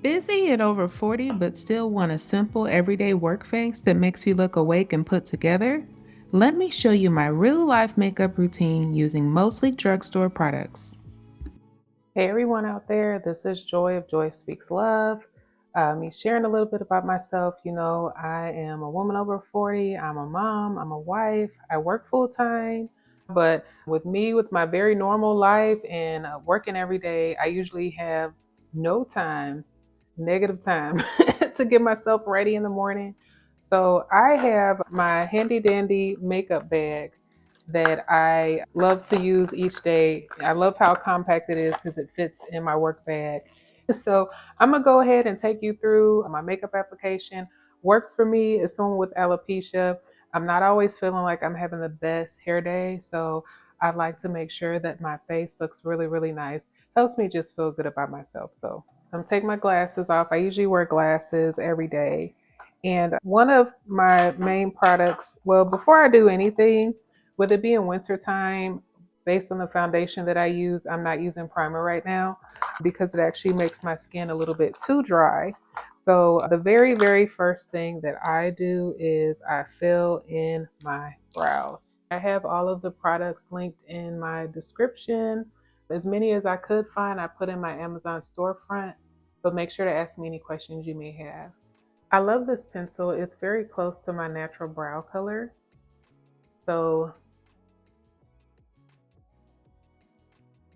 Busy at over 40 but still want a simple everyday work face that makes you look awake and put together? Let me show you my real life makeup routine using mostly drugstore products. Hey everyone out there, this is Joy of Joy Speaks Love. Me sharing a little bit about myself. I am a woman over 40. I'm a mom, I'm a wife, I work full time. But with me, with my very normal life and working every day, I usually have no time, negative time, to get myself ready in the morning. So I have my handy dandy makeup bag that I love to use each day. I love how compact it is because it fits in my work bag. So I'm gonna go ahead and take you through my makeup application. Works for me as someone with alopecia. I'm not always feeling like I'm having the best hair day, so I like to make sure that my face looks really, really nice. Helps me just feel good about myself. So I'm gonna take my glasses off. I usually wear glasses every day. And one of my main products, well, before I do anything, with it being winter time, based on the foundation that I use, I'm not using primer right now because it actually makes my skin a little bit too dry. So the very, very first thing that I do is I fill in my brows. I have all of the products linked in my description. As many as I could find, I put in my Amazon storefront, but make sure to ask me any questions you may have. I love this pencil. It's very close to my natural brow color. So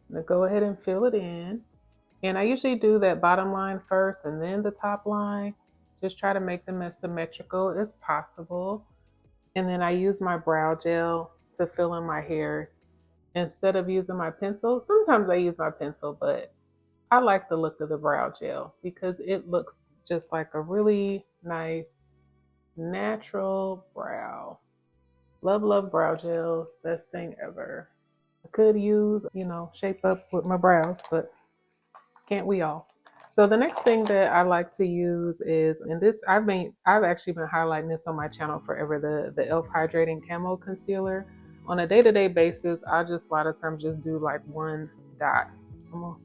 I'm gonna go ahead and fill it in. And I usually do that bottom line first and then the top line. Just try to make them as symmetrical as possible. And then I use my brow gel to fill in my hairs instead of using my pencil. Sometimes I use my pencil, but I like the look of the brow gel because it looks just like a really nice natural brow. Love, love brow gels. Best thing ever. I could use, shape up with my brows, but can't we all? So the next thing that I like to use is, and this I've actually been highlighting this on my channel forever, the e.l.f. Hydrating Camo Concealer. On a day-to-day basis, I just a lot of times just do like one dot, almost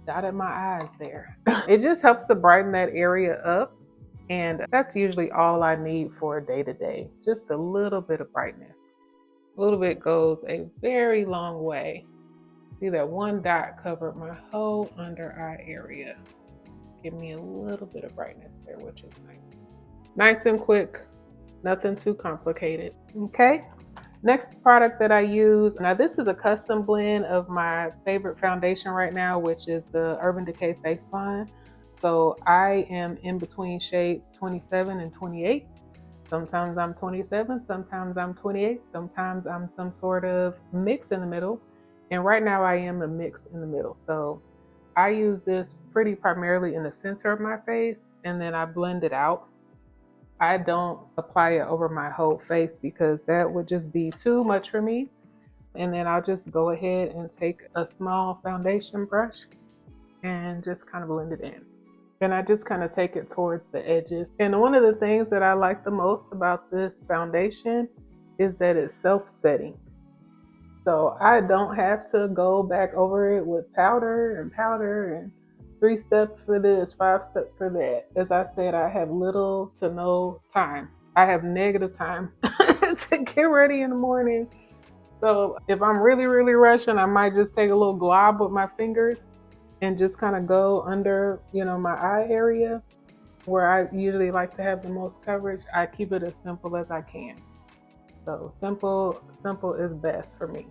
dotted my eyes there. It just helps to brighten that area up, and that's usually all I need for a day-to-day. Just a little bit of brightness. A little bit goes a very long way. See that one dot covered my whole under eye area. Give me a little bit of brightness there, which is nice. Nice and quick, nothing too complicated. Okay. Next product that I use, now this is a custom blend of my favorite foundation right now, which is the Urban Decay Face Line. So I am in between shades 27 and 28. Sometimes I'm 27, sometimes I'm 28, sometimes I'm some sort of mix in the middle. And right now I am a mix in the middle. So I use this pretty primarily in the center of my face and then I blend it out. I don't apply it over my whole face because that would just be too much for me. And then I'll just go ahead and take a small foundation brush and just kind of blend it in. And I just kind of take it towards the edges. And one of the things that I like the most about this foundation is that it's self-setting. So I don't have to go back over it with powder and 3 steps for this, 5 steps for that. As I said, I have little to no time. I have negative time to get ready in the morning. So if I'm really, really rushing, I might just take a little glob with my fingers and just kind of go under, my eye area where I usually like to have the most coverage. I keep it as simple as I can. So simple is best for me.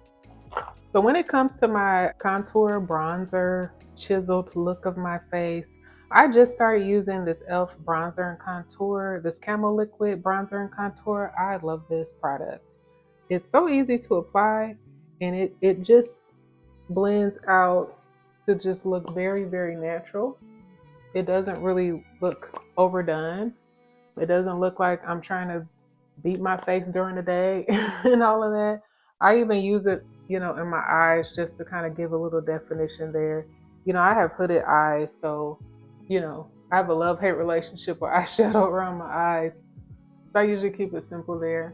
So when it comes to my contour, bronzer, chiseled look of my face, I just started using this e.l.f. bronzer and contour, this Camo Liquid bronzer and contour. I love this product. It's so easy to apply and it just blends out to just look very, very natural. It doesn't really look overdone. It doesn't look like I'm trying to beat my face during the day and all of that. I even use it, in my eyes just to kind of give a little definition there. I have hooded eyes, so, I have a love-hate relationship with eyeshadow around my eyes. So I usually keep it simple there.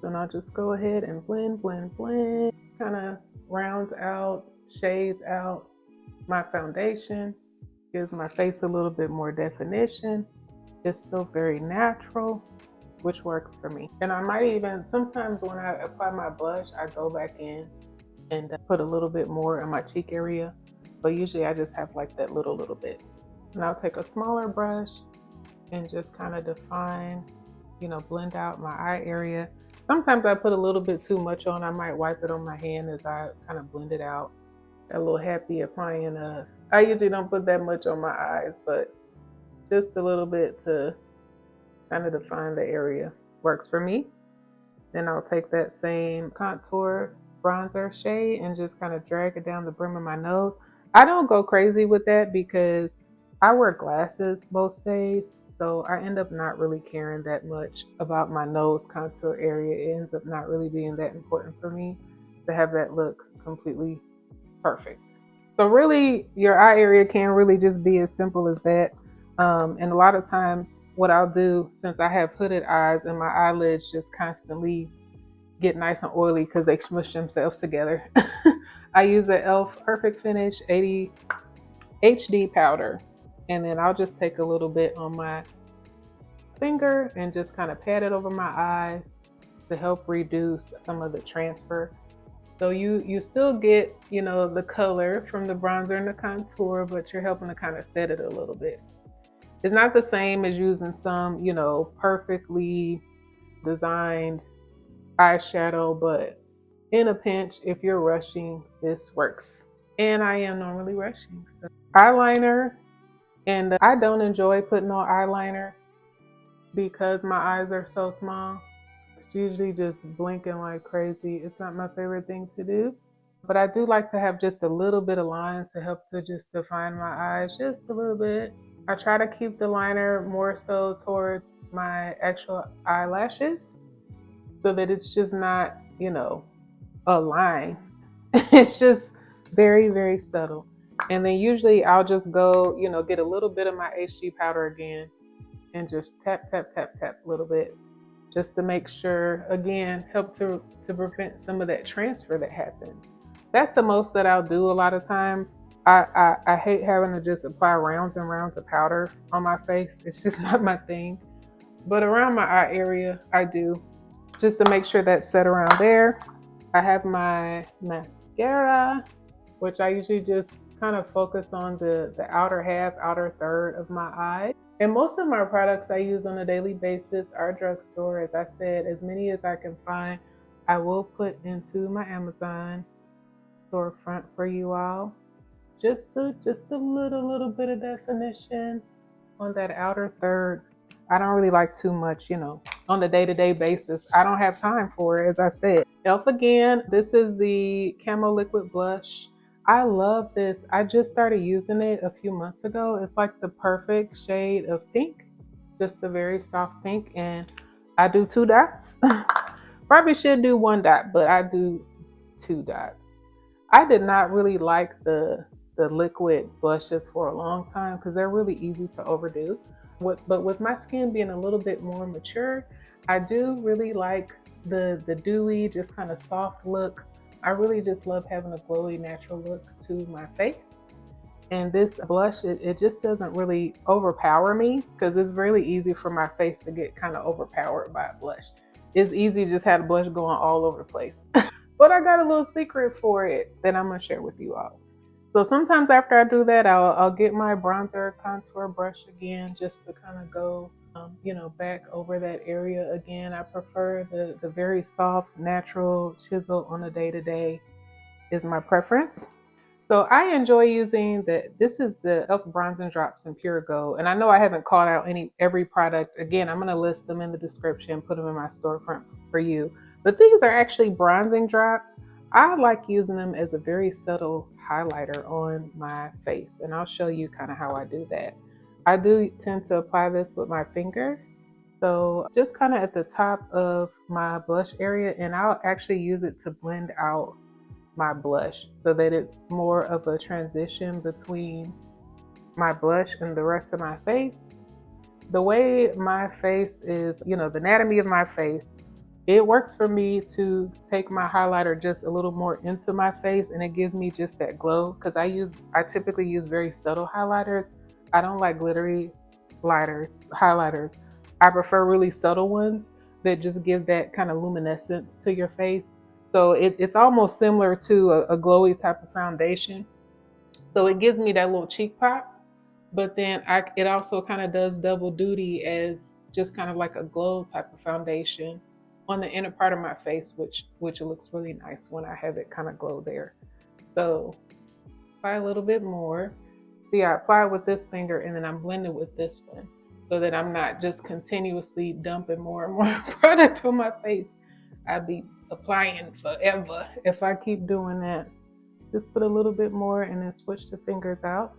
Then I'll just go ahead and blend, blend, blend. Kind of rounds out, shades out my foundation. Gives my face a little bit more definition. It's still very natural, which works for me. And I might even, sometimes when I apply my blush, I go back in and put a little bit more in my cheek area. But usually I just have like that little bit. And I'll take a smaller brush and just kind of define, blend out my eye area. Sometimes I put a little bit too much on. I might wipe it on my hand as I kind of blend it out. A little happy applying I usually don't put that much on my eyes, but just a little bit to kind of define the area works for me. Then I'll take that same contour bronzer shade and just kind of drag it down the brim of my nose. I don't go crazy with that because I wear glasses most days, so I end up not really caring that much about my nose contour area. It ends up not really being that important for me to have that look completely perfect. So really, your eye area can really just be as simple as that. And a lot of times, what I'll do, since I have hooded eyes and my eyelids just constantly get nice and oily because they smush themselves together, I use the e.l.f. Perfect Finish 80 HD powder, and then I'll just take a little bit on my finger and just kind of pat it over my eyes to help reduce some of the transfer. So you still get, the color from the bronzer and the contour, but you're helping to kind of set it a little bit. It's not the same as using some, perfectly designed eyeshadow, but in a pinch, if you're rushing, this works. And I am normally rushing. So eyeliner, and I don't enjoy putting on eyeliner because my eyes are so small. It's usually just blinking like crazy. It's not my favorite thing to do. But I do like to have just a little bit of lines to help to just define my eyes just a little bit. I try to keep the liner more so towards my actual eyelashes so that it's just not, a line. It's just very, very subtle. And then usually I'll just go, get a little bit of my HG powder again and just tap, tap, tap, tap a little bit just to make sure, again, help to prevent some of that transfer that happens. That's the most that I'll do a lot of times. I hate having to just apply rounds and rounds of powder on my face. It's just not my thing. But around my eye area, I do, just to make sure that's set around there. I have my mascara, which I usually just kind of focus on the outer half, outer third of my eye. And most of my products I use on a daily basis are drugstore. As I said, as many as I can find, I will put into my Amazon storefront for you all. Just a little bit of definition on that outer third. I don't really like too much, on the day-to-day basis. I don't have time for it, as I said. e.l.f. again, this is the Camo Liquid Blush. I love this. I just started using it a few months ago. It's like the perfect shade of pink, just a very soft pink. And I do 2 dots. Probably should do 1 dot, but I do 2 dots. I did not really like the liquid blushes for a long time because they're really easy to overdo. But with my skin being a little bit more mature, I do really like the dewy, just kind of soft look. I really just love having a glowy, natural look to my face. And this blush, it just doesn't really overpower me because it's really easy for my face to get kind of overpowered by a blush. It's easy to just have the blush going all over the place. But I got a little secret for it that I'm going to share with you all. So sometimes after I do that, I'll get my bronzer contour brush again just to kind of go, back over that area again. I prefer the very soft, natural chisel on a day-to-day is my preference. So I enjoy using this is the e.l.f. Bronzing Drops in Pure Gold. And I know I haven't called out every product. Again, I'm going to list them in the description, put them in my storefront for you. But these are actually bronzing drops. I like using them as a very subtle highlighter on my face. And I'll show you kind of how I do that. I do tend to apply this with my finger. So just kind of at the top of my blush area, and I'll actually use it to blend out my blush so that it's more of a transition between my blush and the rest of my face. The way my face is, the anatomy of my face, it works for me to take my highlighter just a little more into my face and it gives me just that glow because I typically use very subtle highlighters. I don't like glittery highlighters. I prefer really subtle ones that just give that kind of luminescence to your face. So it's almost similar to a glowy type of foundation. So it gives me that little cheek pop, but then it also kind of does double duty as just kind of like a glow type of foundation on the inner part of my face, which looks really nice when I have it kind of glow there. So apply a little bit more. See, I apply with this finger and then I'm blending with this one so that I'm not just continuously dumping more and more product on my face. I'd be applying forever if I keep doing that. Just put a little bit more and then switch the fingers out.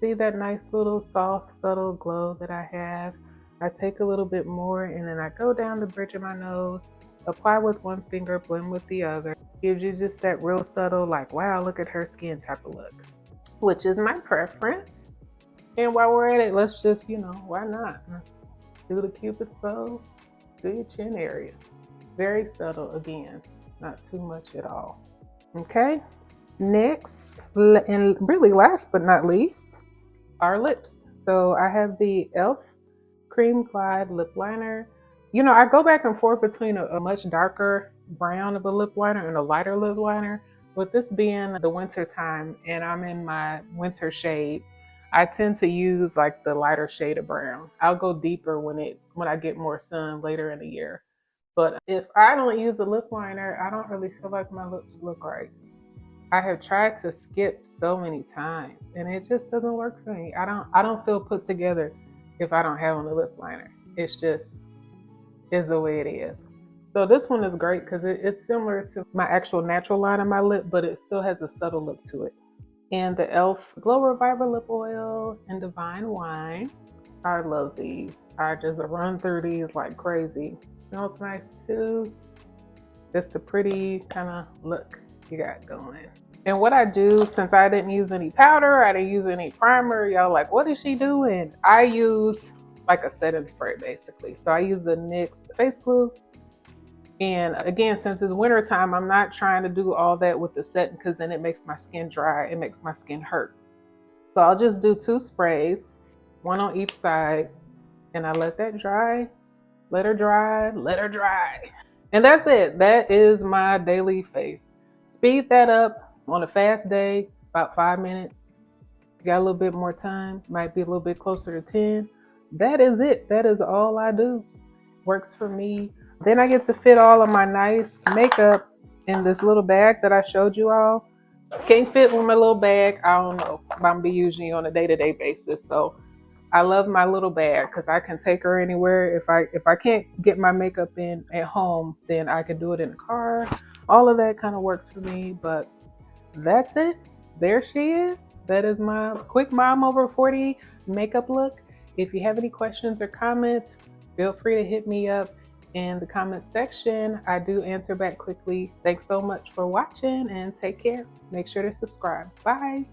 See that nice little soft, subtle glow that I have? I take a little bit more and then I go down the bridge of my nose, apply with one finger, blend with the other. Gives you just that real subtle, like, wow, look at her skin type of look, which is my preference. And while we're at it, let's just, why not? Let's do the Cupid's bow, do your chin area. Very subtle again, not too much at all. Okay, next, and really last but not least, our lips. So I have the e.l.f. Cream Glide Lip Liner. I go back and forth between a much darker brown of a lip liner and a lighter lip liner. With this being the winter time and I'm in my winter shade, I tend to use like the lighter shade of brown. I'll go deeper when I get more sun later in the year. But if I don't use a lip liner, I don't really feel like my lips look right. I have tried to skip so many times and it just doesn't work for me. I don't feel put together if I don't have on a lip liner. It's just is the way it is. So this one is great because it's similar to my actual natural line on my lip, but it still has a subtle look to it. And the e.l.f. Glow Reviver Lip Oil and Divine Wine. I love these. I just run through these like crazy. Smells nice too. Just a pretty kind of look you got going. And what I do, since I didn't use any powder, I didn't use any primer, y'all like, what is she doing? I use like a setting spray basically. So I use the NYX face glue. And again, since it's winter time, I'm not trying to do all that with the setting because then it makes my skin dry. It makes my skin hurt. So I'll just do 2 sprays, one on each side, and I let that dry, let her dry, let her dry. And that's it. That is my daily face. Speed that up on a fast day, about 5 minutes. If you got a little bit more time, might be a little bit closer to 10. That is it. That is all I do. Works for me. Then I get to fit all of my nice makeup in this little bag that I showed you all. Can't fit with my little bag. I don't know. I'm gonna be using it on a day-to-day basis. So I love my little bag because I can take her anywhere. If I can't get my makeup in at home, then I can do it in the car. All of that kind of works for me. But that's it. There she is. That is my quick mom over 40 makeup look. If you have any questions or comments, feel free to hit me up in the comment section. I do answer back quickly. Thanks so much for watching and take care. Make sure to subscribe. Bye.